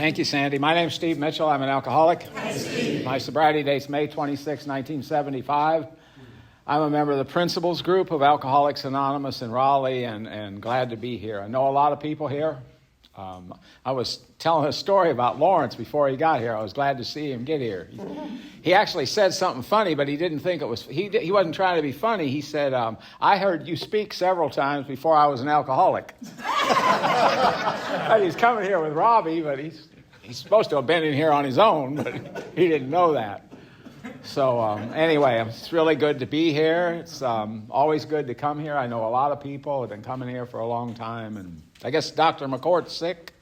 Thank you, Sandy. My name's Steve Mitchell. I'm an alcoholic. Hi, Steve. My sobriety date's May 26, 1975. I'm a member of the Principles Group of Alcoholics Anonymous in Raleigh, and glad to be here. I know a lot of people here. I was telling a story about Lawrence before he got here. I was glad to see him get here. He actually said something funny, but he didn't think it was. He wasn't trying to be funny. He said, "I heard you speak several times before I was an alcoholic." He's coming here with Robbie, but he's supposed to have been in here on his own, but he didn't know that. So anyway, it's really good to be here. It's always good to come here. I know a lot of people have been coming here for a long time, and I guess Dr. McCourt's sick,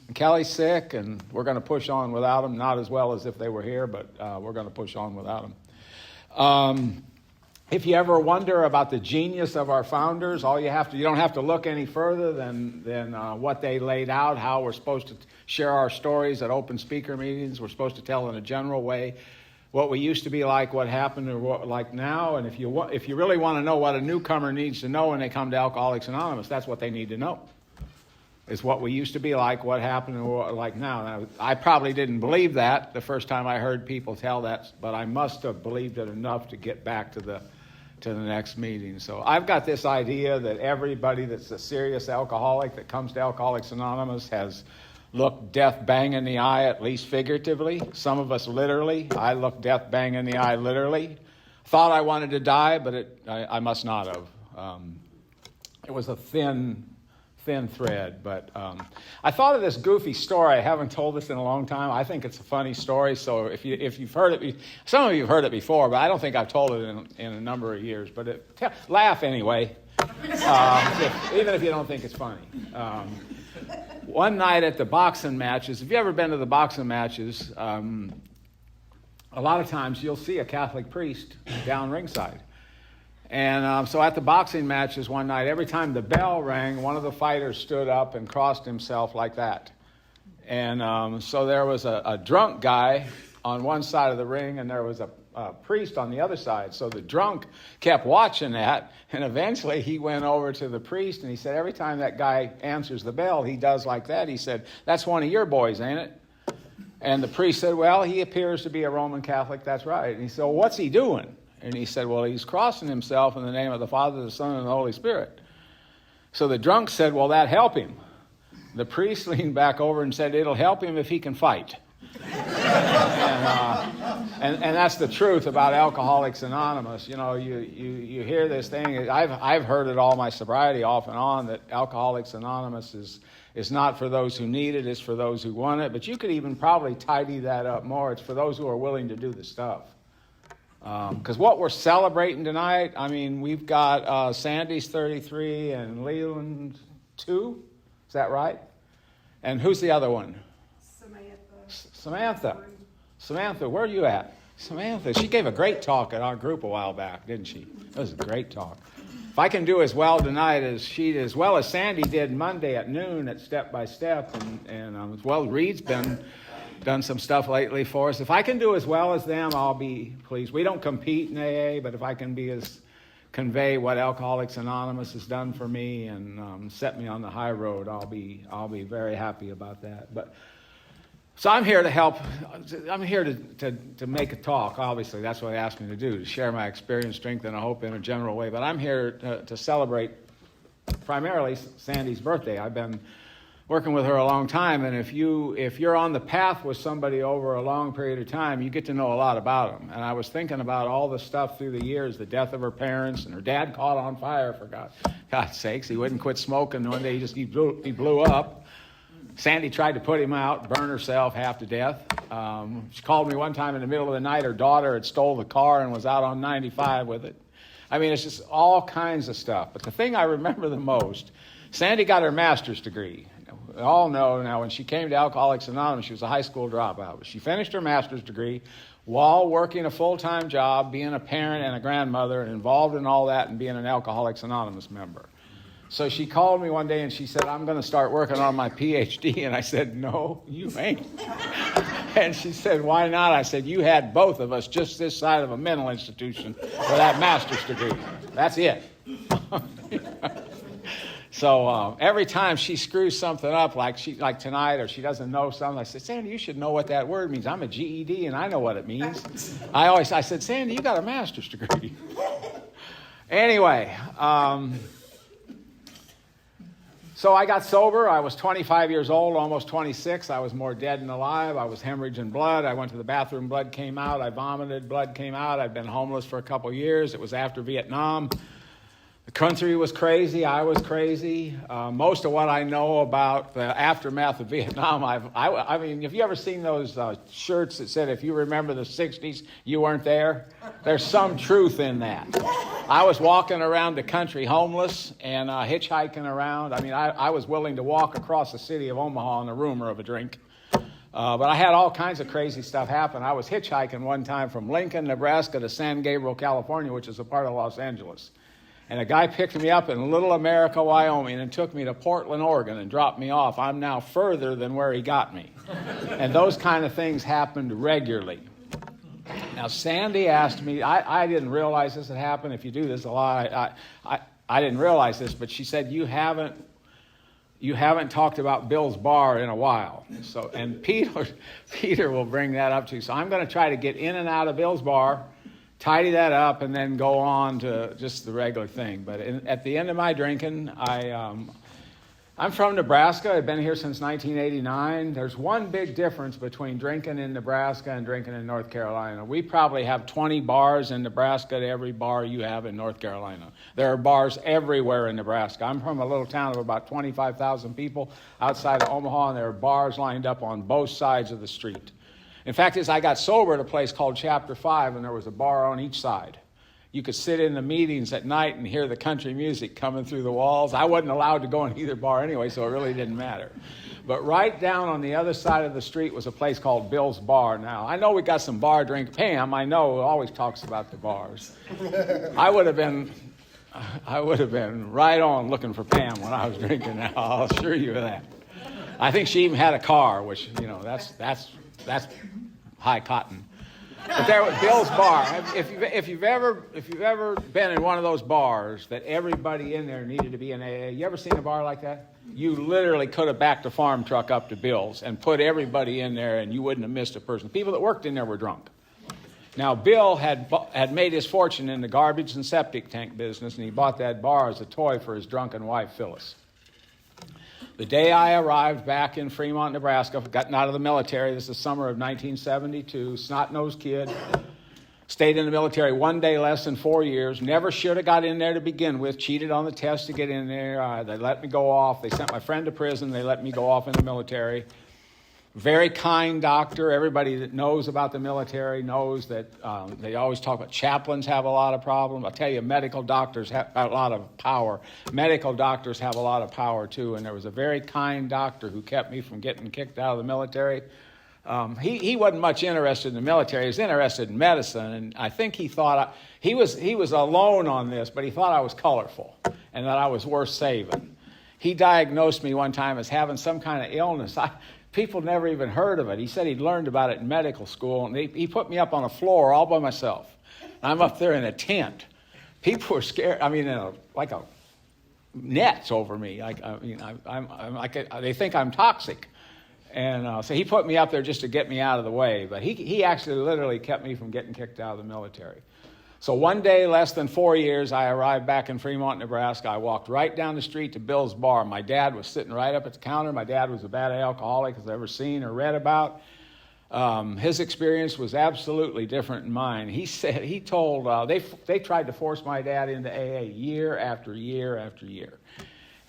and Kelly's sick, and we're going to push on without them. Not as well as if they were here, but we're going to push on without them. If you ever wonder about the genius of our founders, you don't have to look any further than what they laid out, how we're supposed to share our stories at open speaker meetings. We're supposed to tell in a general way what we used to be like, what happened, or what like now. And if you really want to know what a newcomer needs to know when they come to Alcoholics Anonymous, that's what they need to know. Is what we used to be like, what happened, and what like now. Now, I probably didn't believe that the first time I heard people tell that, but I must have believed it enough to get back to the next meeting. So I've got this idea that everybody that's a serious alcoholic that comes to Alcoholics Anonymous has looked death bang in the eye, at least figuratively. Some of us literally. I looked death bang in the eye literally. Thought I wanted to die, but I must not have. It was a thin thread, but I thought of this goofy story. I haven't told this in a long time. I think it's a funny story, so if you've heard it, some of you have heard it before, but I don't think I've told it in a number of years, but laugh anyway, even if you don't think it's funny. One night at the boxing matches, if you've ever been to the boxing matches, a lot of times you'll see a Catholic priest down ringside. And so at the boxing matches one night, every time the bell rang, one of the fighters stood up and crossed himself like that. And so there was a drunk guy on one side of the ring, and there was a priest on the other side. So the drunk kept watching that, and eventually he went over to the priest, and he said, every time that guy answers the bell, he does like that. He said, "That's one of your boys, ain't it?" And the priest said, "Well, he appears to be a Roman Catholic, that's right." And he said, "Well, what's he doing?" And he said, "Well, he's crossing himself in the name of the Father, the Son, and the Holy Spirit." So the drunk said, "Well, that help him." The priest leaned back over and said, "It'll help him if he can fight." And that's the truth about Alcoholics Anonymous. You know, you hear this thing. I've heard it all my sobriety off and on that Alcoholics Anonymous is not for those who need it, it's for those who want it. But you could even probably tidy that up more. It's for those who are willing to do the stuff. Because what we're celebrating tonight, I mean, we've got Sandy's 33 and Leland 2. Is that right? And who's the other one? Samantha, where are you at? Samantha, she gave a great talk at our group a while back, didn't she? It was a great talk. If I can do as well tonight as well as Sandy did Monday at noon at Step by Step, and as well as Reed's done some stuff lately for us. If I can do as well as them, I'll be pleased. We don't compete in AA, but if I can convey what Alcoholics Anonymous has done for me and set me on the high road, I'll be very happy about that. So I'm here to help. I'm here to make a talk. Obviously, that's what they asked me to do, to share my experience, strength, and hope in a general way. But I'm here to celebrate primarily Sandy's birthday. I've been working with her a long time, and if you're on the path with somebody over a long period of time, you get to know a lot about them. And I was thinking about all the stuff through the years, the death of her parents, and her dad caught on fire, for God's sakes. He wouldn't quit smoking. One day he blew up. Sandy tried to put him out, burn herself half to death. She called me one time in the middle of the night. Her daughter had stole the car and was out on 95 with it. I mean, it's just all kinds of stuff. But the thing I remember the most, Sandy got her master's degree. We all know now when she came to Alcoholics Anonymous, she was a high school dropout. But she finished her master's degree while working a full-time job, being a parent and a grandmother, and involved in all that and being an Alcoholics Anonymous member. So she called me one day and she said, "I'm going to start working on my PhD." And I said, "No, you ain't." And she said, "Why not?" I said, "You had both of us just this side of a mental institution for that master's degree. That's it." So every time she screws something up, like tonight, or she doesn't know something, I said, Sandy, you should know what that word means. I'm a GED, and I know what it means. I said, Sandy, you got a master's degree. Anyway, so I got sober. I was 25 years old, almost 26. I was more dead than alive. I was hemorrhaging blood. I went to the bathroom. Blood came out. I vomited. Blood came out. I'd been homeless for a couple years. It was after Vietnam. The country was crazy. I was crazy. Most of what I know about the aftermath of Vietnam, I mean, have you ever seen those shirts that said, if you remember the 60s, you weren't there? There's some truth in that. I was walking around the country homeless and hitchhiking around. I mean, I was willing to walk across the city of Omaha on a rumor of a drink. But I had all kinds of crazy stuff happen. I was hitchhiking one time from Lincoln, Nebraska to San Gabriel, California, which is a part of Los Angeles. And a guy picked me up in Little America, Wyoming, and took me to Portland, Oregon, and dropped me off. I'm now further than where he got me. And those kind of things happened regularly. Now, Sandy asked me, I didn't realize this had happened. If you do this a lot, I didn't realize this, but she said, you haven't talked about Bill's Bar in a while. So, and Peter will bring that up to you. So I'm going to try to get in and out of Bill's Bar, tidy that up, and then go on to just the regular thing. But at the end of my drinking, I'm from Nebraska. I've been here since 1989. There's one big difference between drinking in Nebraska and drinking in North Carolina. We probably have 20 bars in Nebraska to every bar you have in North Carolina. There are bars everywhere in Nebraska. I'm from a little town of about 25,000 people outside of Omaha, and there are bars lined up on both sides of the street. In fact, as I got sober at a place called Chapter 5, and there was a bar on each side. You could sit in the meetings at night and hear the country music coming through the walls. I wasn't allowed to go in either bar anyway, so it really didn't matter. But right down on the other side of the street was a place called Bill's Bar. Now, I know we got some bar drink. Pam, I know, always talks about the bars. I would have been right on looking for Pam when I was drinking now, I'll assure you of that. I think she even had a car, which, that's high cotton. But there was Bill's Bar. If you've ever been in one of those bars that everybody in there needed to be in AA, you ever seen a bar like that? You literally could have backed a farm truck up to Bill's and put everybody in there, and you wouldn't have missed a person. People that worked in there were drunk. Now, Bill had made his fortune in the garbage and septic tank business, and he bought that bar as a toy for his drunken wife, Phyllis. The day I arrived back in Fremont, Nebraska, gotten out of the military, this is the summer of 1972, snot-nosed kid, stayed in the military 1 day less than 4 years, never should have got in there to begin with, cheated on the test to get in there, they let me go off, they sent my friend to prison, they let me go off in the military. Very kind doctor. Everybody that knows about the military knows that they always talk about chaplains have a lot of problems. I'll tell you, medical doctors have a lot of power. Medical doctors have a lot of power, too. And there was a very kind doctor who kept me from getting kicked out of the military. He wasn't much interested in the military. He was interested in medicine. And I think he thought he was alone on this, but he thought I was colorful and that I was worth saving. He diagnosed me one time as having some kind of illness. People never even heard of it. He said he'd learned about it in medical school, and he put me up on a floor all by myself. I'm up there in a tent. People were scared. I mean, like a nets over me. They think I'm toxic. And so he put me up there just to get me out of the way. But he actually literally kept me from getting kicked out of the military. So 1 day, less than 4 years, I arrived back in Fremont, Nebraska. I walked right down the street to Bill's Bar. My dad was sitting right up at the counter. My dad was a bad alcoholic as I've ever seen or read about. His experience was absolutely different than mine. He told they tried to force my dad into AA year after year after year.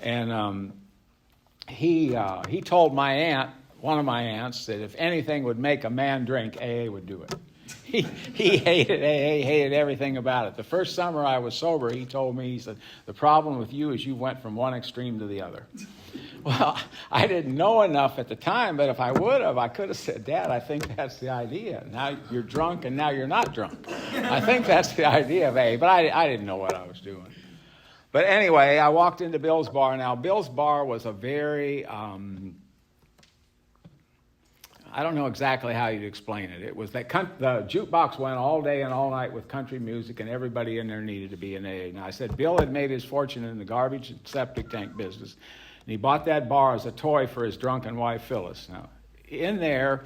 And he told my aunt, one of my aunts, that if anything would make a man drink, AA would do it. He hated AA, hated everything about it. The first summer I was sober, he told me, he said, the problem with you is you went from one extreme to the other. Well, I didn't know enough at the time, but if I would have, I could have said, Dad, I think that's the idea. Now you're drunk and now you're not drunk. I think that's the idea of AA, but I didn't know what I was doing. But anyway, I walked into Bill's Bar. Now, Bill's Bar was a very... I don't know exactly how you'd explain it. It was that the jukebox went all day and all night with country music, and everybody in there needed to be an AA. Now, I said Bill had made his fortune in the garbage and septic tank business, and he bought that bar as a toy for his drunken wife, Phyllis. Now, in there,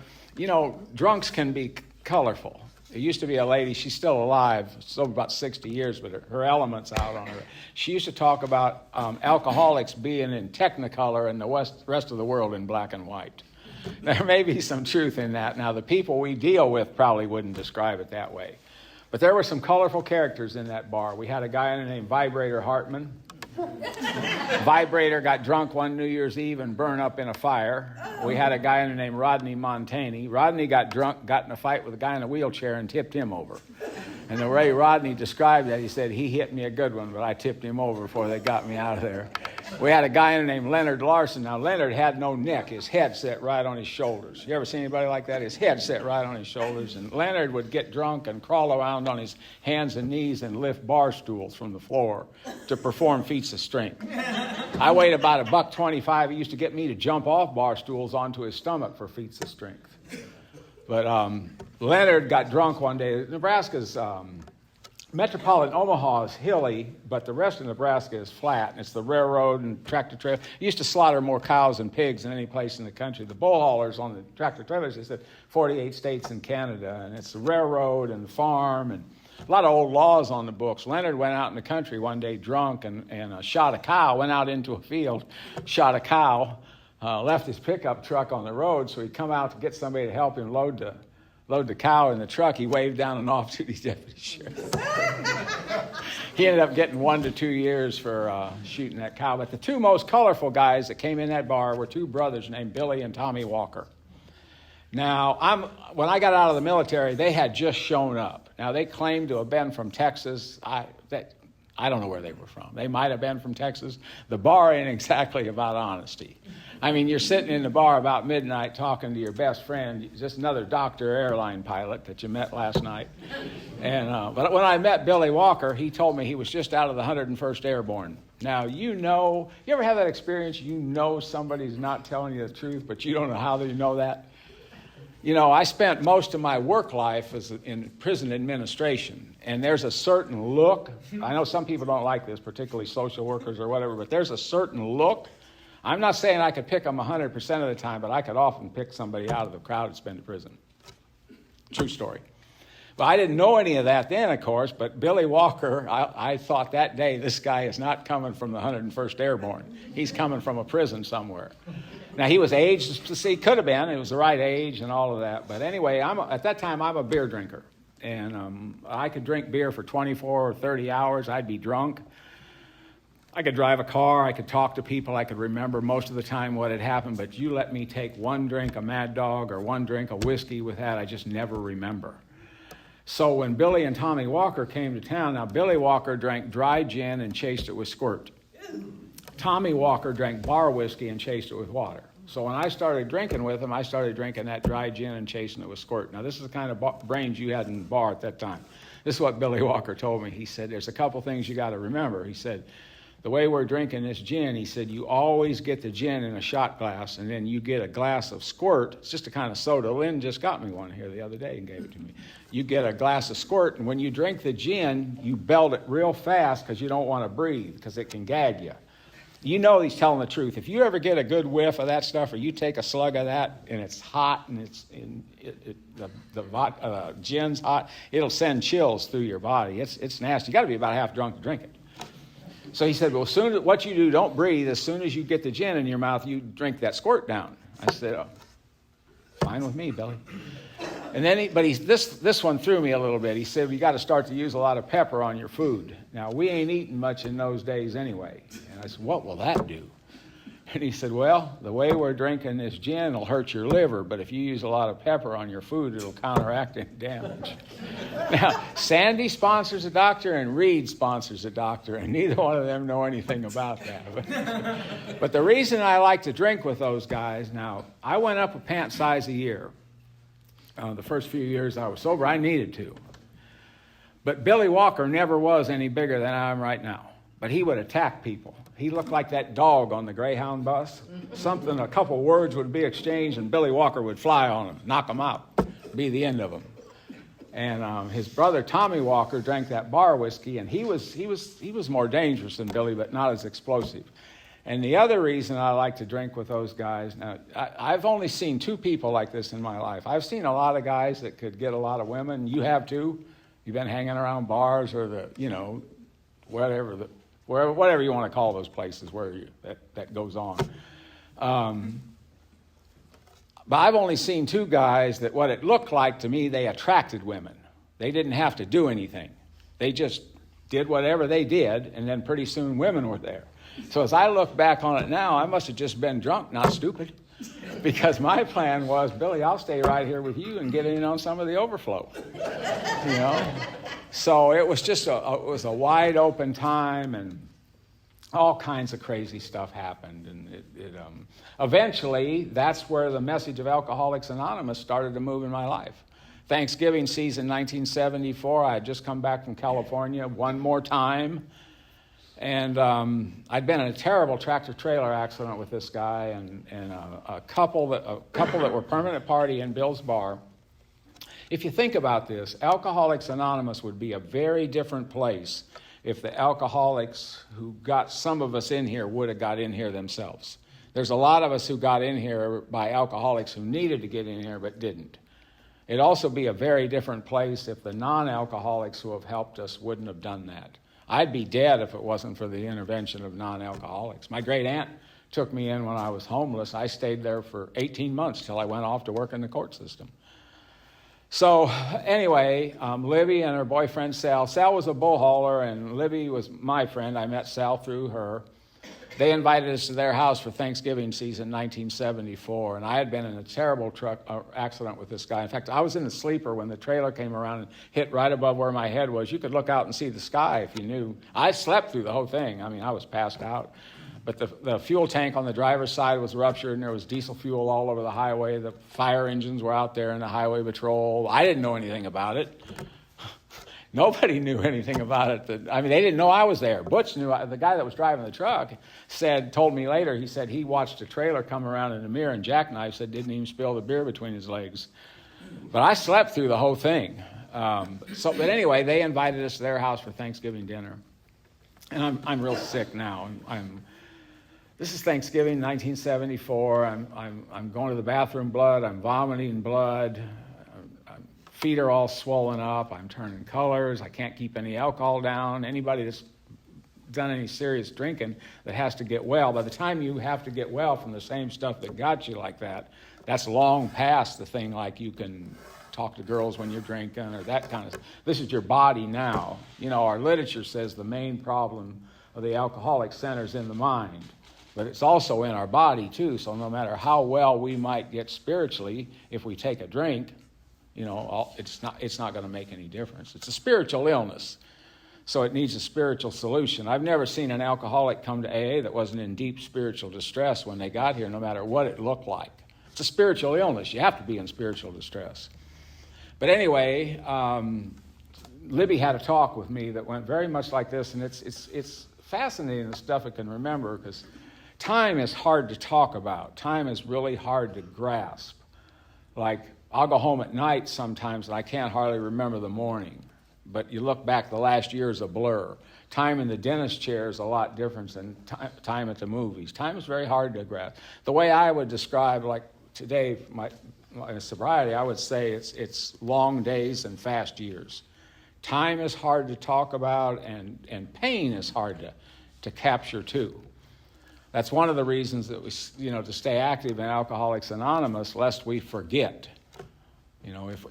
drunks can be colorful. There used to be a lady, she's still alive, still about 60 years, but her element's out on her. She used to talk about alcoholics being in Technicolor and the rest of the world in black and white. There may be some truth in that. Now, the people we deal with probably wouldn't describe it that way. But there were some colorful characters in that bar. We had a guy named Vibrator Hartman. Vibrator got drunk one New Year's Eve and burned up in a fire. We had a guy named Rodney Montani. Rodney got drunk, got in a fight with a guy in a wheelchair and tipped him over. And the way Rodney described that, he said, he hit me a good one, but I tipped him over before they got me out of there. We had a guy named Leonard Larson. Now, Leonard had no neck. His head sat right on his shoulders. You ever seen anybody like that? His head sat right on his shoulders. And Leonard would get drunk and crawl around on his hands and knees and lift bar stools from the floor to perform feats of strength. I weighed about $125. He used to get me to jump off bar stools onto his stomach for feats of strength. But Leonard got drunk one day. Nebraska's metropolitan Omaha is hilly, but the rest of Nebraska is flat, and it's the railroad and tractor trailer. You used to slaughter more cows and pigs than any place in the country. The bull haulers on the tractor trailers, they said 48 states in Canada, and it's the railroad and the farm and a lot of old laws on the books. Leonard went out in the country one day drunk and shot a cow, went out into a field, shot a cow, left his pickup truck on the road, so he'd come out to get somebody to help him load the cow in the truck. He waved down an off-duty deputy sheriff. He ended up getting 1 to 2 years for shooting that cow. But the two most colorful guys that came in that bar were two brothers named Billy and Tommy Walker. Now, when I got out of the military, they had just shown up. Now, they claimed to have been from Texas. I don't know where they were from. They might have been from Texas. The bar ain't exactly about honesty. I mean, you're sitting in the bar about midnight talking to your best friend, just another doctor airline pilot that you met last night. And but when I met Billy Walker, he told me he was just out of the 101st Airborne. Now, you ever have that experience? You know somebody's not telling you the truth, but you don't know how they know that? I spent most of my work life in prison administration, and there's a certain look. I know some people don't like this, particularly social workers or whatever, but there's a certain look. I'm not saying I could pick them 100% of the time, but I could often pick somebody out of the crowd that's been to prison. True story. But I didn't know any of that then, of course, but Billy Walker, I thought that day, this guy is not coming from the 101st Airborne. He's coming from a prison somewhere. Now, he was aged, he could have been. It was the right age and all of that. But anyway, at that time, I'm a beer drinker. And I could drink beer for 24 or 30 hours. I'd be drunk. I could drive a car. I could talk to people. I could remember most of the time what had happened. But you let me take one drink of Mad Dog or one drink of whiskey with that, I just never remember. So when Billy and Tommy Walker came to town, now Billy Walker drank dry gin and chased it with squirt. Tommy Walker drank bar whiskey and chased it with water. So when I started drinking with him, I started drinking that dry gin and chasing it with squirt. Now, this is the kind of brains you had in the bar at that time. This is what Billy Walker told me. He said, there's a couple things you got to remember. He said, the way we're drinking this gin, he said, you always get the gin in a shot glass, and then you get a glass of squirt. It's just a kind of soda. Lynn just got me one here the other day and gave it to me. You get a glass of squirt, and when you drink the gin, you belt it real fast because you don't want to breathe because it can gag you. You know he's telling the truth. If you ever get a good whiff of that stuff, or you take a slug of that and it's hot and the gin's hot, it'll send chills through your body. It's nasty. You got to be about half drunk to drink it. So he said, well, what you do, don't breathe. As soon as you get the gin in your mouth, you drink that squirt down. I said, oh, fine with me, Billy. And then, this one threw me a little bit. He said, you got to start to use a lot of pepper on your food. Now, we ain't eating much in those days anyway. And I said, what will that do? And he said, well, the way we're drinking this gin will hurt your liver, but if you use a lot of pepper on your food, it'll counteract any damage. Now, Sandy sponsors a doctor and Reed sponsors a doctor, and neither one of them know anything about that. But the reason I like to drink with those guys, now, I went up a pant size a year. The first few years I was sober, I needed to. But Billy Walker never was any bigger than I am right now. But he would attack people. He looked like that dog on the Greyhound bus. Something, a couple words would be exchanged, and Billy Walker would fly on him, knock him out, be the end of him. And his brother Tommy Walker drank that bar whiskey, and he was more dangerous than Billy, but not as explosive. And the other reason I like to drink with those guys, now I've only seen two people like this in my life. I've seen a lot of guys that could get a lot of women. You have too. You've been hanging around bars or whatever you want to call those places where that goes on. But I've only seen two guys that what it looked like to me, they attracted women. They didn't have to do anything. They just did whatever they did, and then pretty soon women were there. So as I look back on it now, I must have just been drunk, not stupid. Because my plan was, Billy, I'll stay right here with you and get in on some of the overflow. So it was just it was a wide open time, and all kinds of crazy stuff happened. And eventually, that's where the message of Alcoholics Anonymous started to move in my life. Thanksgiving season 1974, I had just come back from California one more time. And I'd been in a terrible tractor-trailer accident with this guy and a couple that were permanent party in Bill's Bar. If you think about this, Alcoholics Anonymous would be a very different place if the alcoholics who got some of us in here would have got in here themselves. There's a lot of us who got in here by alcoholics who needed to get in here but didn't. It'd also be a very different place if the non-alcoholics who have helped us wouldn't have done that. I'd be dead if it wasn't for the intervention of non-alcoholics. My great aunt took me in when I was homeless. I stayed there for 18 months till I went off to work in the court system. So anyway, Libby and her boyfriend Sal. Sal was a bull hauler, and Libby was my friend. I met Sal through her. They invited us to their house for Thanksgiving season 1974, and I had been in a terrible truck accident with this guy. In fact, I was in the sleeper when the trailer came around and hit right above where my head was. You could look out and see the sky if you knew. I slept through the whole thing. I mean, I was passed out. But the fuel tank on the driver's side was ruptured, and there was diesel fuel all over the highway. The fire engines were out there in the highway patrol. I didn't know anything about it. Nobody knew anything about it. I mean, they didn't know I was there. Butch knew. The guy that was driving the truck told me later, he said he watched a trailer come around in the mirror and jackknife, said didn't even spill the beer between his legs. But I slept through the whole thing. But anyway, they invited us to their house for Thanksgiving dinner. And I'm real sick now. This is Thanksgiving 1974. I'm going to the bathroom blood. I'm vomiting blood. Feet are all swollen up. I'm turning colors. I can't keep any alcohol down. Anybody that's done any serious drinking that has to get well, by the time you have to get well from the same stuff that got you like that, that's long past the thing like you can talk to girls when you're drinking or that kind of stuff. This is your body now. Our literature says the main problem of the alcoholic centers in the mind, but it's also in our body too. So no matter how well we might get spiritually, if we take a drink, it's not going to make any difference. It's a spiritual illness, so it needs a spiritual solution. I've never seen an alcoholic come to AA that wasn't in deep spiritual distress when they got here, no matter what it looked like. It's a spiritual illness. You have to be in spiritual distress. But anyway, Libby had a talk with me that went very much like this, and it's fascinating the stuff it can remember, because time is hard to talk about. Time is really hard to grasp. Like, I'll go home at night sometimes and I can't hardly remember the morning. But you look back, the last year is a blur. Time in the dentist chair is a lot different than time at the movies. Time is very hard to grasp. The way I would describe, like today, my sobriety, I would say it's long days and fast years. Time is hard to talk about, and pain is hard to capture too. That's one of the reasons that we, to stay active in Alcoholics Anonymous, lest we forget.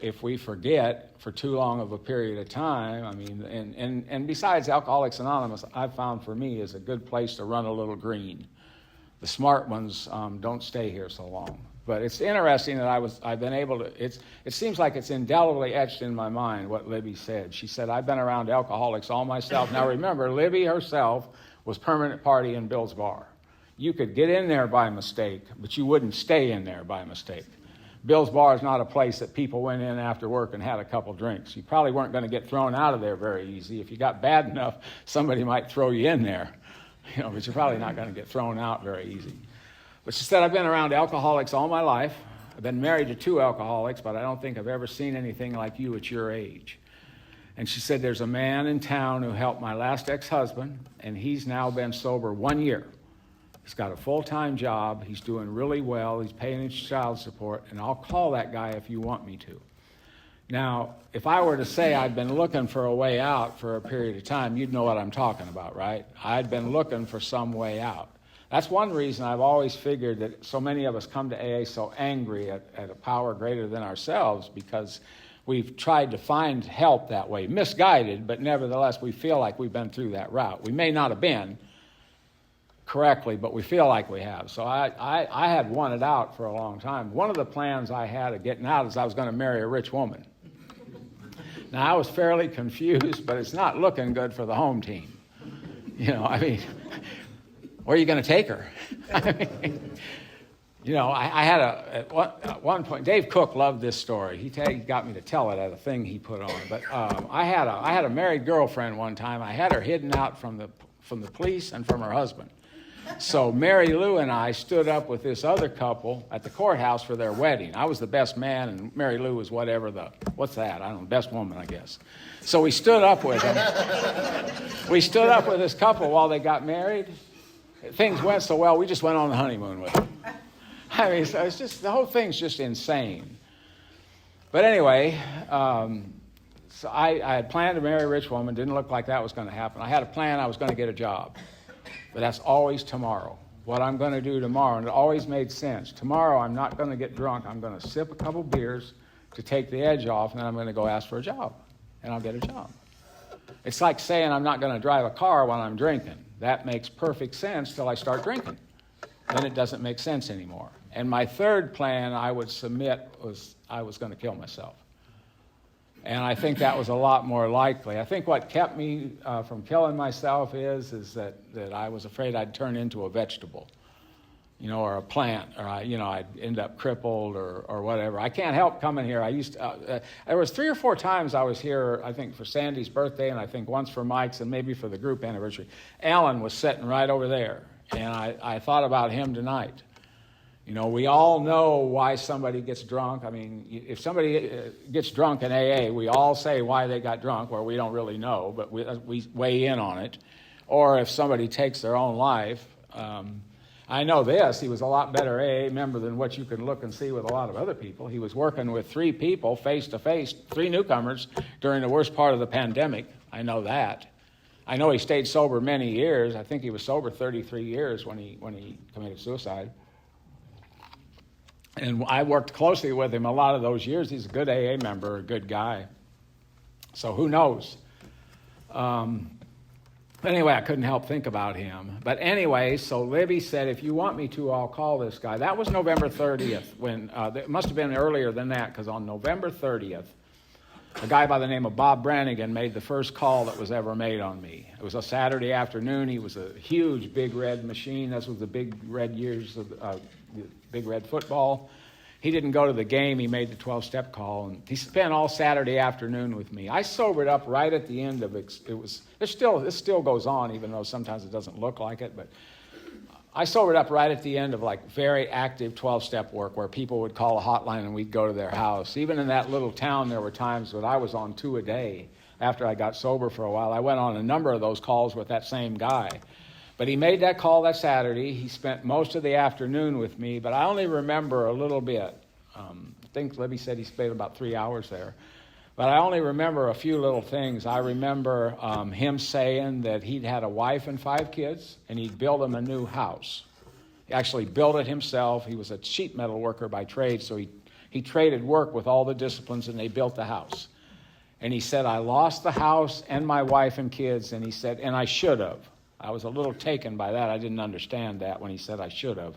If we forget for too long of a period of time, and besides, Alcoholics Anonymous, I've found for me is a good place to run a little green. The smart ones don't stay here so long. But it's interesting that I've been able to, it seems like it's indelibly etched in my mind what Libby said. She said, I've been around alcoholics all myself. Now remember, Libby herself was permanent party in Bill's Bar. You could get in there by mistake, but you wouldn't stay in there by mistake. Bill's Bar is not a place that people went in after work and had a couple drinks. You probably weren't going to get thrown out of there very easy. If you got bad enough, somebody might throw you in there. But you're probably not going to get thrown out very easy. But she said, I've been around alcoholics all my life. I've been married to 2 alcoholics, but I don't think I've ever seen anything like you at your age. And she said, there's a man in town who helped my last ex-husband, and he's now been sober 1 year. He's got a full-time job. He's doing really well. He's paying his child support, and I'll call that guy if you want me to. Now, if I were to say I'd been looking for a way out for a period of time, you'd know what I'm talking about, right? I'd been looking for some way out. That's one reason I've always figured that so many of us come to AA so angry at a power greater than ourselves, because we've tried to find help that way, misguided, but nevertheless we feel like we've been through that route. We may not have been correctly, but we feel like we have. So I had wanted out for a long time. One of the plans I had of getting out is I was going to marry a rich woman. Now, I was fairly confused, but it's not looking good for the home team. Where are you going to take her? I had at one point, Dave Cook loved this story. He got me to tell it at a thing he put on. But I had a married girlfriend one time. I had her hidden out from the police and from her husband. So Mary Lou and I stood up with this other couple at the courthouse for their wedding. I was the best man, and Mary Lou was what's that? I don't know, best woman, I guess. So we stood up with them. We stood up with this couple while they got married. Things went so well, we just went on the honeymoon with them. So it's just, the whole thing's just insane. But anyway, so I had planned to marry a rich woman. Didn't look like that was going to happen. I had a plan I was going to get a job. But that's always tomorrow. What I'm going to do tomorrow, and it always made sense. Tomorrow I'm not going to get drunk. I'm going to sip a couple beers to take the edge off, and then I'm going to go ask for a job, and I'll get a job. It's like saying I'm not going to drive a car when I'm drinking. That makes perfect sense till I start drinking. Then it doesn't make sense anymore. And my third plan I would submit was I was going to kill myself. And I think that was a lot more likely. I think what kept me from killing myself is that I was afraid I'd turn into a vegetable, or a plant, or I'd end up crippled or whatever. I can't help coming here. There was 3 or 4 times I was here, I think for Sandy's birthday, and I think once for Mike's, and maybe for the group anniversary. Alan was sitting right over there, and I thought about him tonight. We all know why somebody gets drunk. I mean, if somebody gets drunk in AA, we all say why they got drunk, where we don't really know, but we weigh in on it. Or if somebody takes their own life. I know this, he was a lot better AA member than what you can look and see with a lot of other people. He was working with 3 people face-to-face, 3 newcomers during the worst part of the pandemic. I know that. I know he stayed sober many years. I think he was sober 33 years when he committed suicide. And I worked closely with him a lot of those years. He's a good AA member, a good guy. So who knows? Anyway, I couldn't help think about him. But anyway, so Libby said, if you want me to, I'll call this guy. That was November 30th. It must have been earlier than that, because on November 30th, a guy by the name of Bob Brannigan made the first call that was ever made on me. It was a Saturday afternoon. He was a huge Big Red machine. This was the Big Red years of Big Red football. He didn't go to the game. He made the 12-step call, and he spent all Saturday afternoon with me. I sobered up right at the end of it. This still goes on, even though sometimes it doesn't look like it, but I sobered up right at the end of very active 12-step work, where people would call a hotline and we'd go to their house. Even in that little town, there were times that I was on 2 a day after I got sober for a while. I went on a number of those calls with that same guy. But he made that call that Saturday. He spent most of the afternoon with me, but I only remember a little bit. I think Libby said he spent about 3 hours there. But I only remember a few little things. I remember him saying that he'd had a wife and 5 kids, and he'd built them a new house. He actually built it himself. He was a sheet metal worker by trade, so he traded work with all the disciplines, and they built the house. And he said, I lost the house and my wife and kids, and he said, and I should have. I was a little taken by that. I didn't understand that when he said I should have.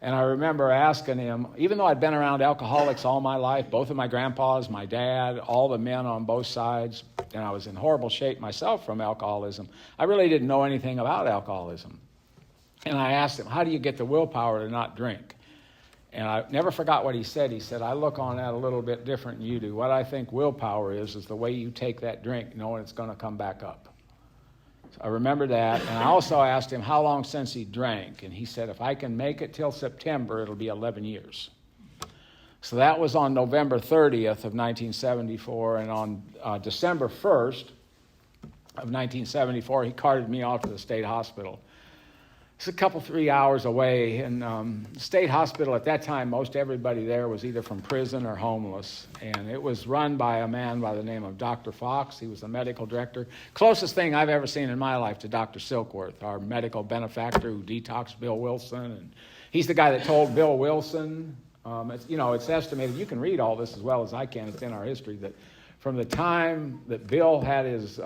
And I remember asking him, even though I'd been around alcoholics all my life, both of my grandpas, my dad, all the men on both sides, and I was in horrible shape myself from alcoholism, I really didn't know anything about alcoholism. And I asked him, how do you get the willpower to not drink? And I never forgot what he said. He said, I look on that a little bit different than you do. What I think willpower is the way you take that drink knowing it's going to come back up. I remember that. And I also asked him how long since he drank. And he said, if I can make it till September, it'll be 11 years. So that was on November 30th of 1974. And on December 1st of 1974, he carted me off to the state hospital. It's a couple, 3 hours away. And the state hospital at that time, most everybody there was either from prison or homeless. And it was run by a man by the name of Dr. Fox. He was the medical director. Closest thing I've ever seen in my life to Dr. Silkworth, our medical benefactor who detoxed Bill Wilson. And he's the guy that told Bill Wilson, it's estimated, you can read all this as well as I can, it's in our history, that from the time that Bill had his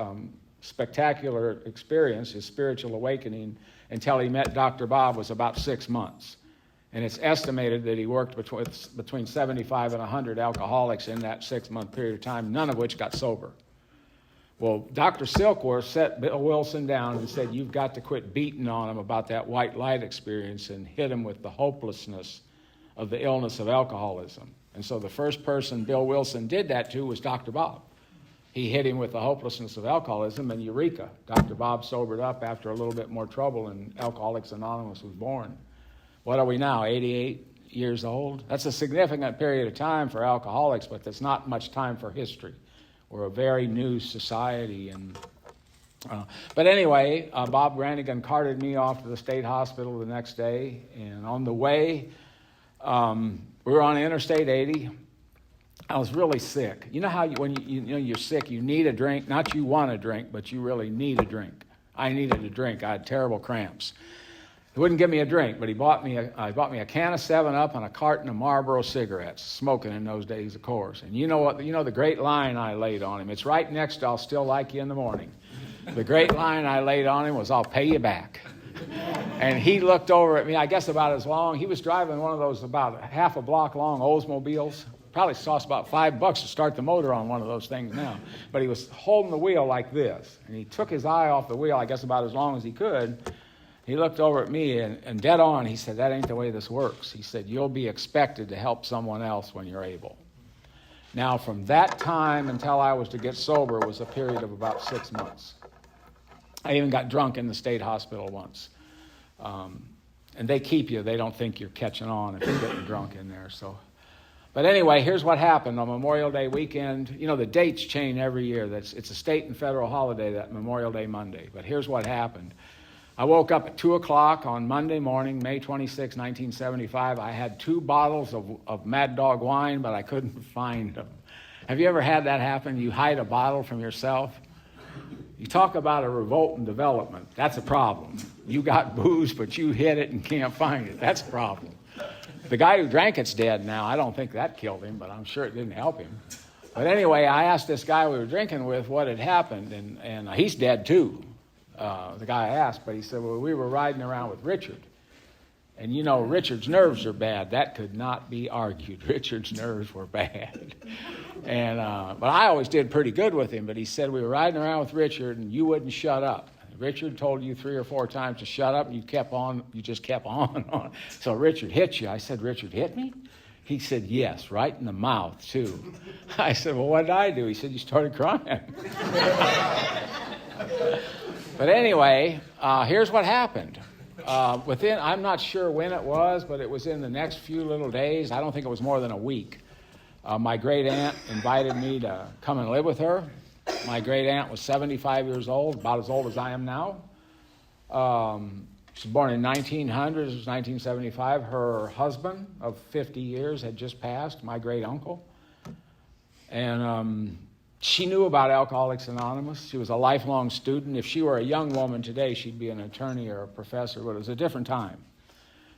spectacular experience, his spiritual awakening, until he met Dr. Bob was about 6 months. And it's estimated that he worked between 75 and 100 alcoholics in that 6-month period of time, none of which got sober. Well, Dr. Silkworth set Bill Wilson down and said, you've got to quit beating on him about that white light experience and hit him with the hopelessness of the illness of alcoholism. And so the first person Bill Wilson did that to was Dr. Bob. He hit him with the hopelessness of alcoholism, and eureka, Dr. Bob sobered up after a little bit more trouble, and Alcoholics Anonymous was born. What are we now, 88 years old? That's a significant period of time for alcoholics, but that's not much time for history. We're a very new society. But anyway, Bob Brannigan carted me off to the state hospital the next day, and on the way, we were on Interstate 80. I was really sick. You know how when you're sick, you need a drink. Not you want a drink, but you really need a drink. I needed a drink. I had terrible cramps. He wouldn't give me a drink, but he bought me a can of 7-Up and a carton of Marlboro cigarettes, smoking in those days, of course. And you know what? You know the great line I laid on him. It's right next to "I'll still like you in the morning." The great line I laid on him was, "I'll pay you back." And he looked over at me, I guess about as long. He was driving one of those about half a block long Oldsmobiles. Probably cost about $5 to start the motor on one of those things now. But he was holding the wheel like this. And he took his eye off the wheel, I guess about as long as he could. He looked over at me and dead on, he said, that ain't the way this works. He said, you'll be expected to help someone else when you're able. Now, from that time until I was to get sober was a period of about 6 months. I even got drunk in the state hospital once. And they keep you. They don't think you're catching on if you're getting drunk in there. But anyway, here's what happened on Memorial Day weekend. You know, the dates change every year. It's a state and federal holiday, that Memorial Day Monday. But here's what happened. I woke up at 2 o'clock on Monday morning, May 26, 1975. I had 2 bottles of Mad Dog wine, but I couldn't find them. Have you ever had that happen? You hide a bottle from yourself? You talk about a revolt in development. That's a problem. You got booze, but you hid it and can't find it. That's a problem. The guy who drank it's dead now. I don't think that killed him, but I'm sure it didn't help him. But anyway, I asked this guy we were drinking with what had happened, and he's dead too, the guy I asked. But he said, well, we were riding around with Richard. And you know, Richard's nerves are bad. That could not be argued. Richard's nerves were bad. But I always did pretty good with him. But he said, we were riding around with Richard, and you wouldn't shut up. Richard told you 3 or 4 times to shut up, and you just kept on and on. So Richard hit you. I said, Richard hit me? He said, yes, right in the mouth, too. I said, well, what did I do? He said, you started crying. But anyway, here's what happened. I'm not sure when it was, but it was in the next few little days. I don't think it was more than a week. My great aunt invited me to come and live with her. My great aunt was 75 years old, about as old as I am now. She was born in 1900, this was 1975. Her husband of 50 years had just passed, my great uncle. And she knew about Alcoholics Anonymous. She was a lifelong student. If she were a young woman today, she'd be an attorney or a professor, but it was a different time.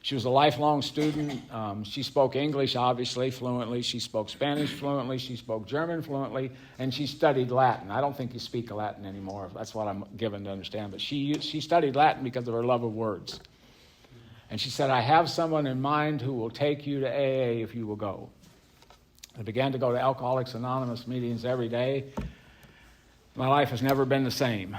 She was a lifelong student. She spoke English, obviously, fluently. She spoke Spanish fluently. She spoke German fluently. And she studied Latin. I don't think you speak Latin anymore. That's what I'm given to understand. But she studied Latin because of her love of words. And she said, I have someone in mind who will take you to AA if you will go. I began to go to Alcoholics Anonymous meetings every day. My life has never been the same.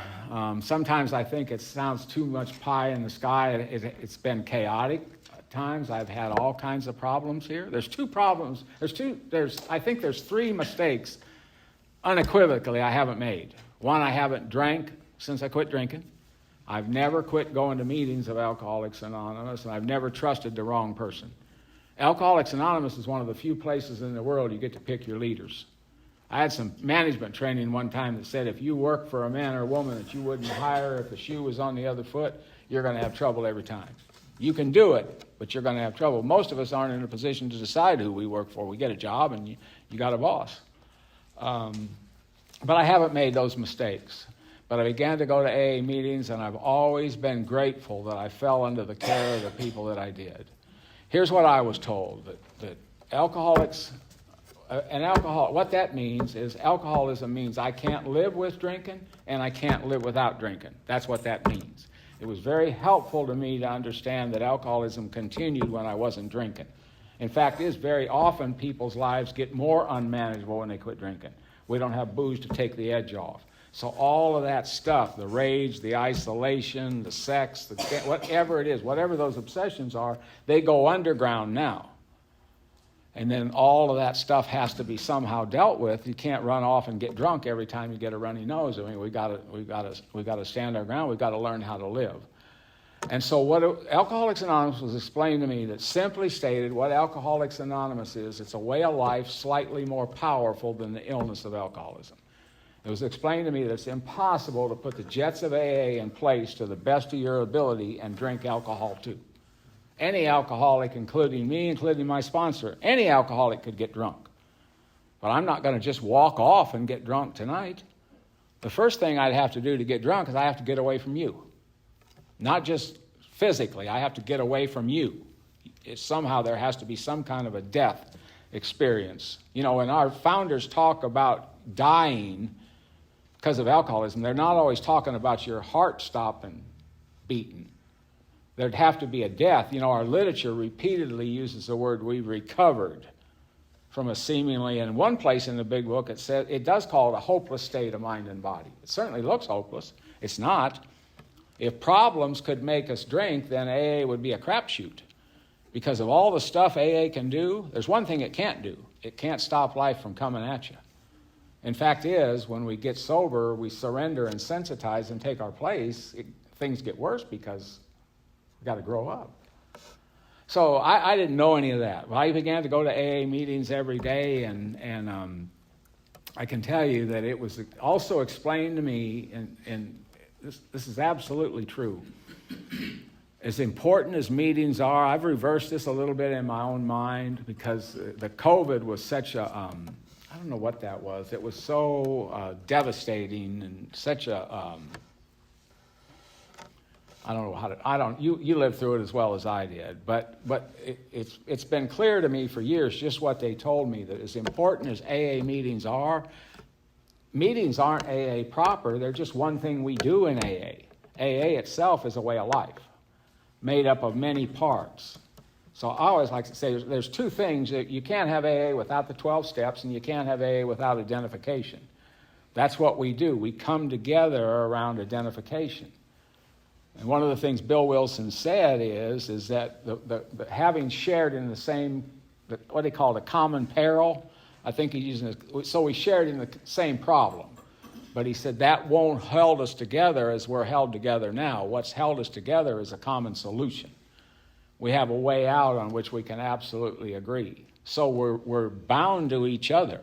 Sometimes I think it sounds too much pie in the sky. It's been chaotic at times. I've had all kinds of problems here. There's 2 problems. I think there's 3 mistakes unequivocally I haven't made. One, I haven't drank since I quit drinking. I've never quit going to meetings of Alcoholics Anonymous, and I've never trusted the wrong person. Alcoholics Anonymous is one of the few places in the world you get to pick your leaders. I had some management training one time that said if you work for a man or a woman that you wouldn't hire if the shoe was on the other foot, you're going to have trouble every time. You can do it, but you're going to have trouble. Most of us aren't in a position to decide who we work for. We get a job and you got a boss. But I haven't made those mistakes. But I began to go to AA meetings, and I've always been grateful that I fell under the care of the people that I did. Here's what I was told, that alcoholics, what that means is alcoholism means I can't live with drinking and I can't live without drinking. That's what that means. It was very helpful to me to understand that alcoholism continued when I wasn't drinking. In fact, it is very often people's lives get more unmanageable when they quit drinking. We don't have booze to take the edge off. So all of that stuff, the rage, the isolation, the sex, whatever it is, whatever those obsessions are, they go underground now. And then all of that stuff has to be somehow dealt with. You can't run off and get drunk every time you get a runny nose. I mean, we got to stand our ground. We've got to learn how to live. And so what Alcoholics Anonymous was explained to me that simply stated what Alcoholics Anonymous is, it's a way of life slightly more powerful than the illness of alcoholism. It was explained to me that it's impossible to put the jets of AA in place to the best of your ability and drink alcohol too. Any alcoholic, including me, including my sponsor, any alcoholic could get drunk. But I'm not going to just walk off and get drunk tonight. The first thing I'd have to do to get drunk is I have to get away from you. Not just physically, I have to get away from you. Somehow there has to be some kind of a death experience. You know, when our founders talk about dying because of alcoholism, they're not always talking about your heart stopping beating. There'd have to be a death. You know, our literature repeatedly uses the word "we've recovered" from a seemingly, in one place in the big book, it says, it does call it a hopeless state of mind and body. It certainly looks hopeless. It's not. If problems could make us drink, then AA would be a crapshoot. Because of all the stuff AA can do, there's one thing it can't do. It can't stop life from coming at you. In fact is, when we get sober, we surrender and sensitize and take our place, things get worse because we've got to grow up. So I didn't know any of that. Well, I began to go to AA meetings every day, and I can tell you that it was also explained to me, and this is absolutely true. As important as meetings are, I've reversed this a little bit in my own mind because the COVID was such a, I don't know what that was. It was so devastating and such a, I don't know how to, you lived through it as well as I did, but it's been clear to me for years just what they told me, that as important as AA meetings aren't AA proper, they're just one thing we do in AA. AA itself is a way of life, made up of many parts. So I always like to say there's two things. That you can't have AA without the 12 steps, and you can't have AA without identification. That's what we do. We come together around identification. And one of the things Bill Wilson said is that the having shared in the same, what they call the common peril, I think he's using it, so we shared in the same problem. But he said that won't hold us together as we're held together now. What's held us together is a common solution. We have a way out on which we can absolutely agree. So we're bound to each other.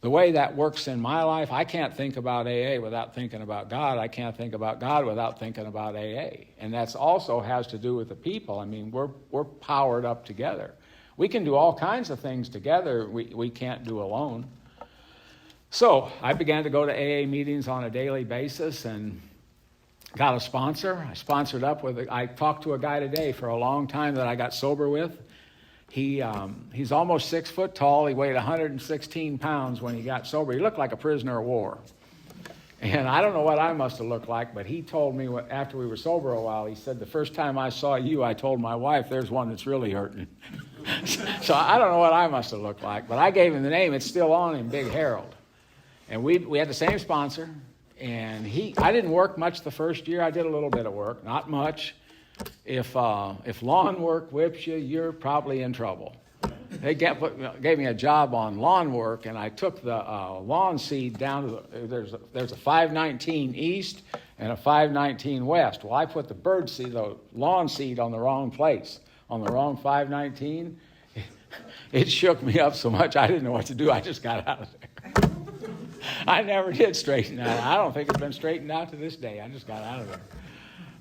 The way that works in my life, I can't think about AA without thinking about God. I can't think about God without thinking about AA. And that's also has to do with the people. I mean, we're powered up together. We can do all kinds of things together we can't do alone. So I began to go to AA meetings on a daily basis and got a sponsor. I sponsored up with, I talked to a guy today for a long time that I got sober with. He's almost 6 foot tall. He weighed 116 pounds when he got sober. He looked like a prisoner of war. And I don't know what I must have looked like, but he told me after we were sober a while, he said, the first time I saw you, I told my wife, there's one that's really hurting. So I don't know what I must have looked like, but I gave him the name. It's still on him, Big Harold. And we had the same sponsor. And I didn't work much the first year. I did a little bit of work, not much. If lawn work whips you, you're probably in trouble. They gave me a job on lawn work, and I took the lawn seed down to there's a 519 east and a 519 west. Well, I put the lawn seed on the wrong place, on the wrong 519. It shook me up so much I didn't know what to do. I just got out of there. I never did straighten out. I don't think it's been straightened out to this day. I just got out of there.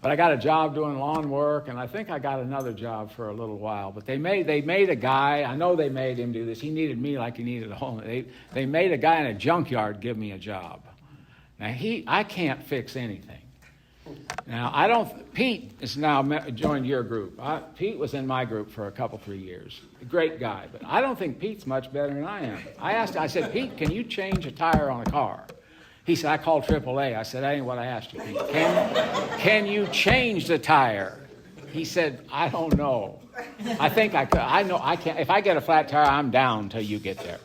But I got a job doing lawn work, and I think I got another job for a little while. But they made a guy, I know they made him do this. He needed me like he needed a whole. They made a guy in a junkyard give me a job. Now I can't fix anything. Now Pete is now joined your group. Pete was in my group for 3 years. A great guy, but I don't think Pete's much better than I am. I said, Pete, can you change a tire on a car? He said, I called AAA. I said, that ain't what I asked you, Pete. Can you change the tire? He said, I don't know. I think I could. I know I can't. If I get a flat tire, I'm down until you get there.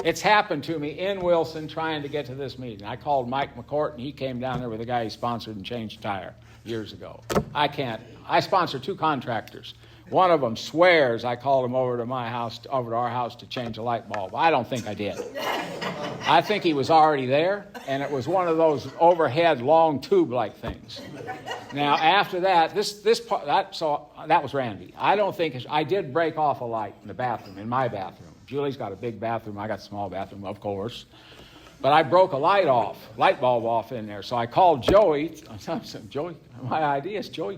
It's happened to me in Wilson trying to get to this meeting. I called Mike McCourt, and he came down there with a guy he sponsored and changed a tire years ago. I can't. I sponsor 2 contractors. One of them swears I called him over to our house to change a light bulb. I don't think I did. I think he was already there, and it was one of those overhead long tube-like things. Now, after that, that was Randy. I don't think I did break off a light in the bathroom, in my bathroom. Julie's got a big bathroom. I got a small bathroom, of course. But I broke a light bulb off in there. So I called Joey. I said, Joey, my idea is, Joey,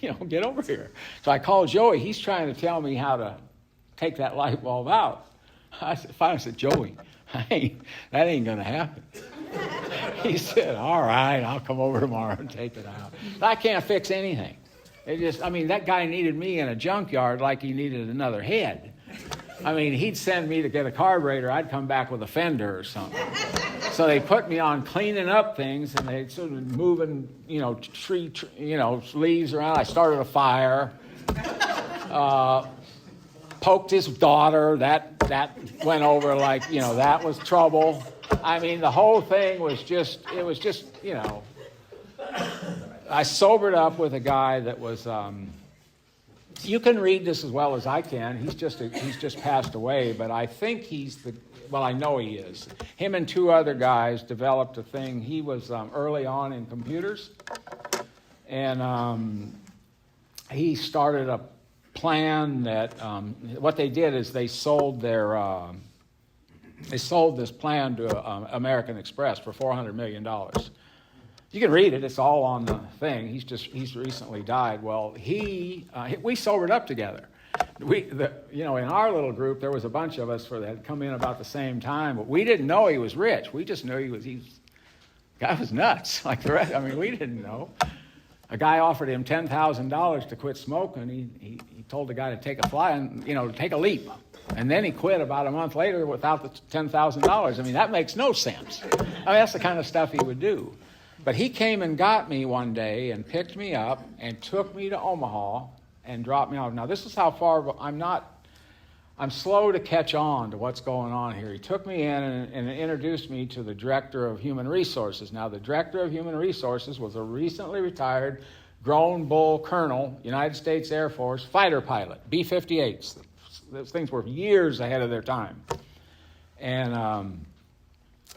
get over here. So I called Joey. He's trying to tell me how to take that light bulb out. I finally said, Joey, that ain't going to happen. He said, all right, I'll come over tomorrow and take it out. But I can't fix anything. That guy needed me in a junkyard like he needed another head. He'd send me to get a carburetor. I'd come back with a fender or something. So they put me on cleaning up things, and they sort of moving, tree, leaves around. I started a fire. Poked his daughter. That went over like, that was trouble. The whole thing was just, I sobered up with a guy that was, you can read this as well as I can. He's just passed away, but I think I know he is. Him and 2 other guys developed a thing. He was early on in computers, and he started a plan that what they did is they sold this plan to American Express for $400 million. You can read it. It's all on the thing. He's recently died. Well, we sobered up together. In our little group, there was a bunch of us that had come in about the same time, but we didn't know he was rich. We just knew guy was nuts like the rest. We didn't know. A guy offered him $10,000 to quit smoking. He told the guy to take a fly and, take a leap. And then he quit about a month later without the $10,000. That makes no sense. That's the kind of stuff he would do. But he came and got me one day and picked me up and took me to Omaha and dropped me off. Now, this is how far I'm slow to catch on to what's going on here. He took me in and introduced me to the Director of Human Resources. Now, the Director of Human Resources was a recently retired grown bull colonel, United States Air Force, fighter pilot, B-58s. Those things were years ahead of their time. And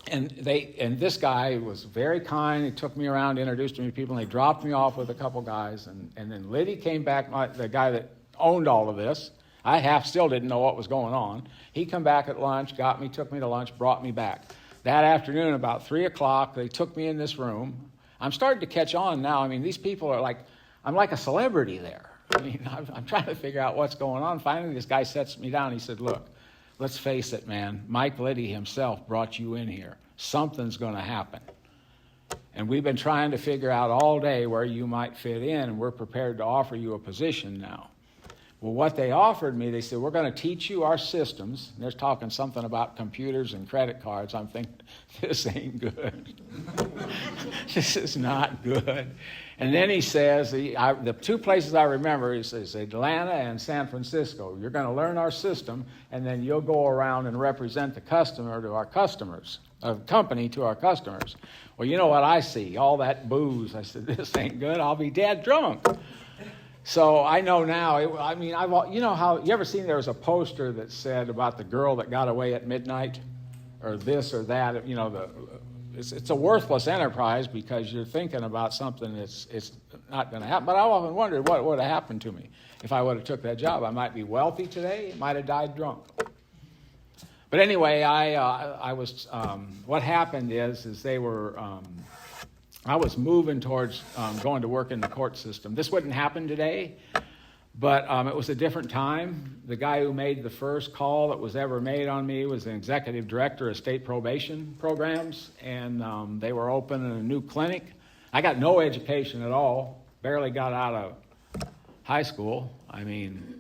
this guy was very kind. He took me around, introduced me to people, and they dropped me off with a couple guys. And then Liddy came back, the guy that owned all of this. I still didn't know what was going on. He come back at lunch, took me to lunch, brought me back. That afternoon, about 3 o'clock, they took me in this room. I'm starting to catch on now. These people are I'm like a celebrity there. I'm trying to figure out what's going on. Finally, this guy sets me down. He said, look, let's face it, man. Mike Liddy himself brought you in here. Something's going to happen. And we've been trying to figure out all day where you might fit in, and we're prepared to offer you a position now. Well, what they offered me, they said, we're going to teach you our systems. And they're talking something about computers and credit cards. I'm thinking, this ain't good. This is not good. And then he says, the 2 places I remember, he says Atlanta and San Francisco. You're going to learn our system, and then you'll go around and represent the customer to our customers, a company to our customers. Well, you know what I see? All that booze. I said, this ain't good. I'll be dead drunk. So I know now. You know how you ever seen there was a poster that said about the girl that got away at midnight, or this or that. You know, it's a worthless enterprise because you're thinking about something it's not going to happen. But I often wondered what would have happened to me if I would have took that job. I might be wealthy today. Might have died drunk. But anyway, I was. What happened is they were. I was moving towards going to work in the court system. This wouldn't happen today, but it was a different time. The guy who made the first call that was ever made on me was an executive director of state probation programs, and they were opening a new clinic. I got no education at all, barely got out of high school. I mean,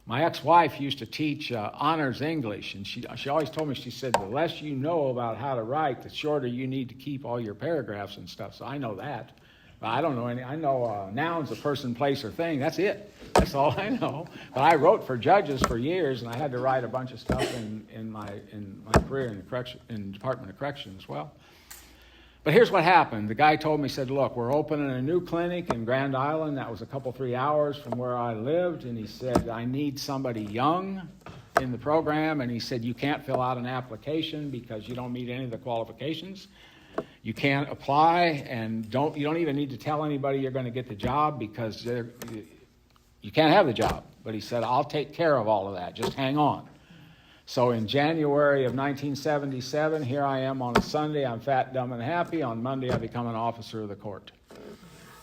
my ex-wife used to teach honors English, and she always told me, she said, the less you know about how to write, the shorter you need to keep all your paragraphs and stuff. So I know that. But I don't know any. I know nouns, a person, place, or thing. That's it. That's all I know. But I wrote for judges for years, and I had to write a bunch of stuff in my career in the Department of Correction as well. But here's what happened. The guy told me, he said, look, we're opening a new clinic in Grand Island. That was a couple, 3 hours from where I lived. And he said, I need somebody young in the program. And he said, you can't fill out an application because you don't meet any of the qualifications. You can't apply, and you don't even need to tell anybody you're going to get the job because you can't have the job. But he said, I'll take care of all of that. Just hang on. So in January of 1977, here I am on a Sunday. I'm fat, dumb, and happy. On Monday, I become an officer of the court.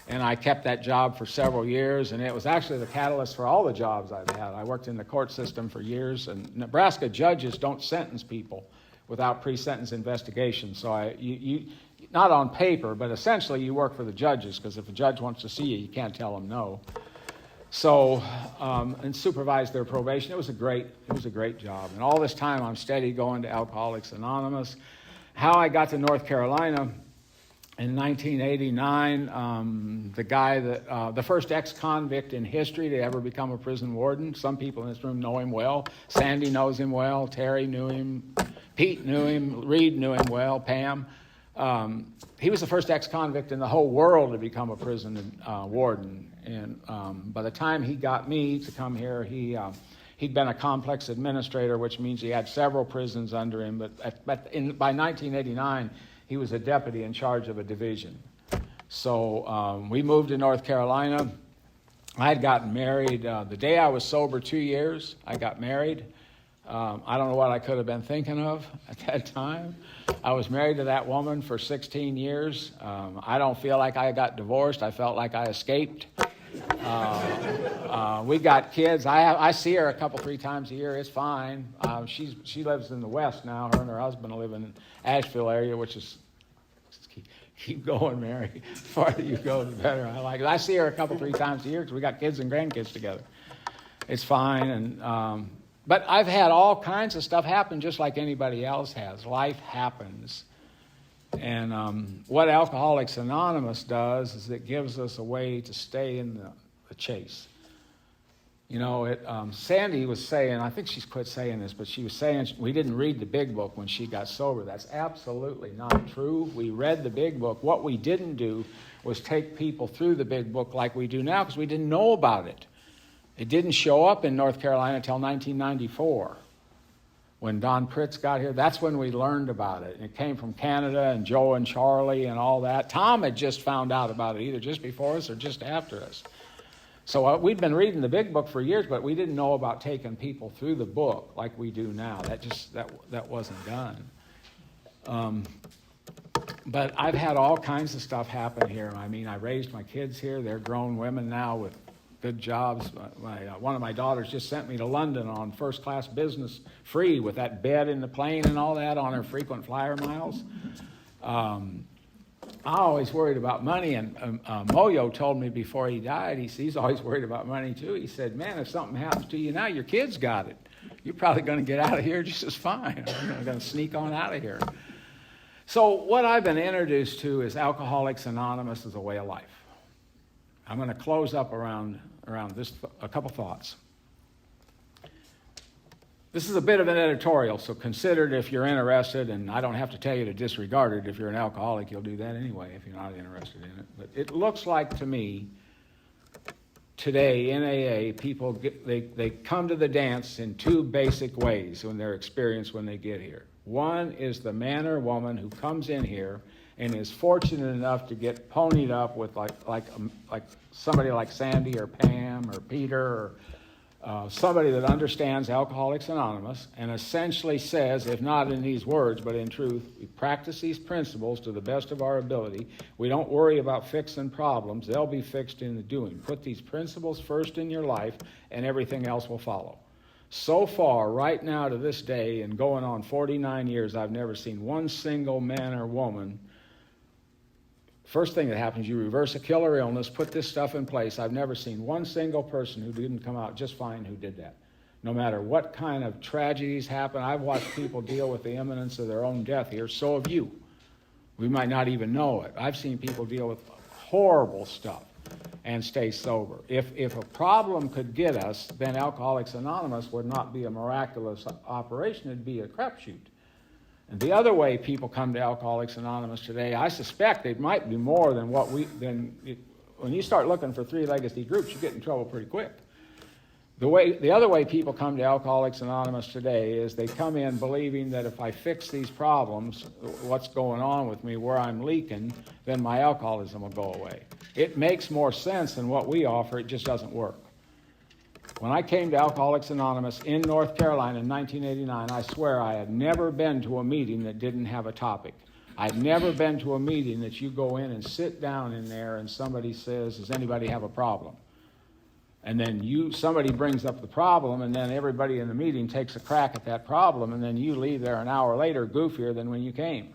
And I kept that job for several years, and it was actually the catalyst for all the jobs I've had. I worked in the court system for years, and Nebraska judges don't sentence people without pre-sentence investigation. So you not on paper, but essentially you work for the judges, because if a judge wants to see you, you can't tell them no. So, and supervise their probation. It was a great job. And all this time I'm steady going to Alcoholics Anonymous. How I got to North Carolina in 1989, the guy that, the first ex-convict in history to ever become a prison warden. Some people in this room know him well. Sandy knows him well. Terry knew him. Pete knew him. Reed knew him well. Pam. He was the first ex-convict in the whole world to become a prison warden. And by the time he got me to come here, he'd been a complex administrator, which means he had several prisons under him. But by 1989, he was a deputy in charge of a division. So we moved to North Carolina. I had gotten married. The day I was sober 2 years, I got married. I don't know what I could have been thinking of at that time. I was married to that woman for 16 years. I don't feel like I got divorced. I felt like I escaped. We got kids. I see her a couple, 3 times a year. It's fine. She lives in the West now. Her and her husband live in the Asheville area, which is, keep going, Mary. The farther you go, the better. I like it. I see her a couple, 3 times a year because we got kids and grandkids together. It's fine. And but I've had all kinds of stuff happen just like anybody else has. Life happens. And what Alcoholics Anonymous does is it gives us a way to stay in the chase. You know, Sandy was saying, I think she's quit saying this, but she was saying we didn't read the big book when she got sober. That's absolutely not true. We read the big book. What we didn't do was take people through the big book like we do now because we didn't know about it. It didn't show up in North Carolina until 1994. When Don Pritz got here, that's when we learned about it. And it came from Canada and Joe and Charlie and all that. Tom had just found out about it either just before us or just after us. So we'd been reading the big book for years, but we didn't know about taking people through the book like we do now. That wasn't done. But I've had all kinds of stuff happen here. I mean, I raised my kids here. They're grown women now with good jobs. One of my daughters just sent me to London on first-class business free with that bed in the plane and all that on her frequent flyer miles. I always worried about money, and Moyo told me before he died, he's always worried about money too. He said, man, if something happens to you now, your kids got it. You're probably going to get out of here just as fine. You're going to sneak on out of here. So what I've been introduced to is Alcoholics Anonymous as a way of life. I'm going to close up around this, a couple thoughts. This is a bit of an editorial, so consider it if you're interested, and I don't have to tell you to disregard it. If you're an alcoholic, you'll do that anyway if you're not interested in it. But it looks like to me today in AA, people they come to the dance in two basic ways when they're experienced when they get here. One is the man or woman who comes in here and is fortunate enough to get ponied up with like somebody like Sandy or Pam or Peter or somebody that understands Alcoholics Anonymous and essentially says, if not in these words, but in truth, we practice these principles to the best of our ability. We don't worry about fixing problems. They'll be fixed in the doing. Put these principles first in your life and everything else will follow. So far, right now to this day, and going on 49 years, I've never seen one single man or woman. First thing that happens, you reverse a killer illness, put this stuff in place. I've never seen one single person who didn't come out just fine who did that. No matter what kind of tragedies happen, I've watched people deal with the imminence of their own death here. So have you. We might not even know it. I've seen people deal with horrible stuff and stay sober. If a problem could get us, then Alcoholics Anonymous would not be a miraculous operation. It'd be a crapshoot. And the other way people come to Alcoholics Anonymous today, I suspect it might be more than when you start looking for three-legacy groups, you get in trouble pretty quick. The other way people come to Alcoholics Anonymous today is they come in believing that if I fix these problems, what's going on with me, where I'm leaking, then my alcoholism will go away. It makes more sense than what we offer, it just doesn't work. When I came to Alcoholics Anonymous in North Carolina in 1989, I swear I had never been to a meeting that didn't have a topic. I'd never been to a meeting that you go in and sit down in there and somebody says, does anybody have a problem? And then somebody brings up the problem, and then everybody in the meeting takes a crack at that problem, and then you leave there an hour later goofier than when you came.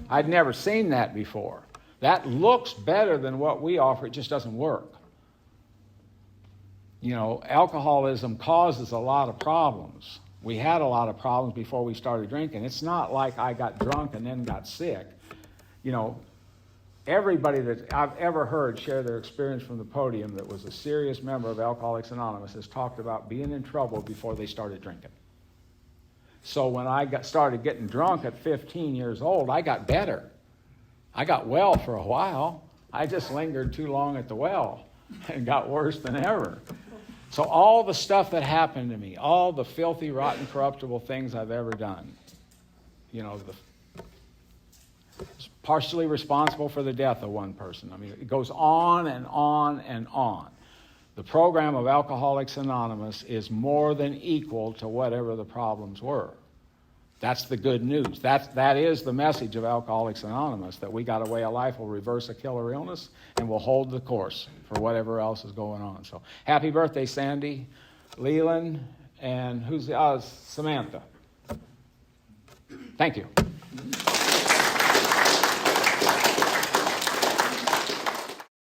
I'd never seen that before. That looks better than what we offer, it just doesn't work. You know, alcoholism causes a lot of problems. We had a lot of problems before we started drinking. It's not like I got drunk and then got sick. You know, everybody that I've ever heard share their experience from the podium that was a serious member of Alcoholics Anonymous has talked about being in trouble before they started drinking. So when I started getting drunk at 15 years old, I got better. I got well for a while. I just lingered too long at the well and got worse than ever. So all the stuff that happened to me, all the filthy, rotten, corruptible things I've ever done, you know, partially responsible for the death of one person. I mean, it goes on and on and on. The program of Alcoholics Anonymous is more than equal to whatever the problems were. That's the good news. That is the message of Alcoholics Anonymous, that we got a way of life, we'll reverse a killer illness, and we'll hold the course for whatever else is going on. So happy birthday, Sandy, Leland, and who's Samantha. Thank you.